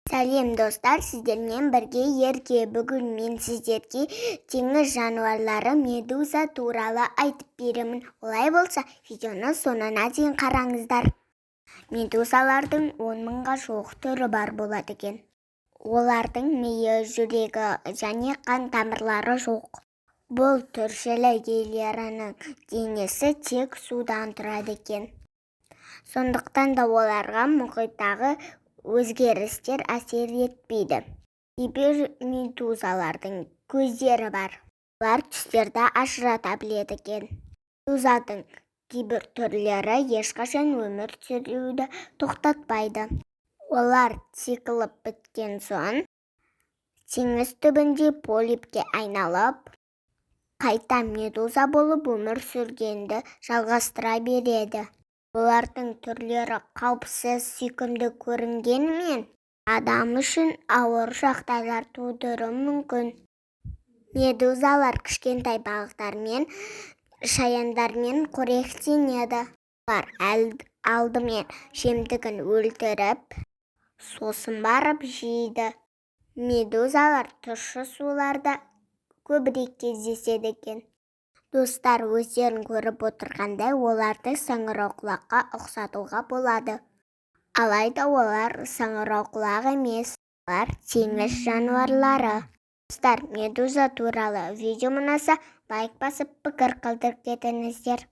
Сәлем достар, сіздермен бірге ерге. Бүгін мен сіздерге теңіз жануарлары медуза туралы айтып беремін. Олай болса, видеоны соңына дейін қараңыздар. Медузалардың 10 мыңға жуық түрі бар болады екен. Олардың миы, жүрегі және қан тамырлары жоқ. Бұл түршелі иелерінің денесі тек судан тұрады екен. Сондықтан да оларға мұхиттағы өзгерістер әсер етпейді. Кейбір медузалардың көздері бар. Олар түстерді ажырата біледі екен. Медузаның кейбір түрлері ешқашан өмір сүруді тоқтатпайды. Олар циклі біткен соң теңіз түбінде полипке айналып, қайта медуза болып өмір сүргенді жалғастыра береді. Олардың түрлері қауіпсіз, сүйкімді көрінгенімен, адам үшін ауыр жағдайлар тудыруы мүмкін. Медузалар кішкентай балықтармен, шаяндармен қоректенеді. Олар алдымен жемтігін өлтіріп, сосын барып жейді. Медузалар тұщы суларда көбірек кездеседі екен. Достар, өздерін көріп отырғандай, оларды саңырауқұлаққа ұқсатуға болады. Алайда олар саңырауқұлақ емес, олар теңіз жануарлары. Достар, медуза туралы видео ұнаса, лайк басып пікір қалдырып кетіңіздер.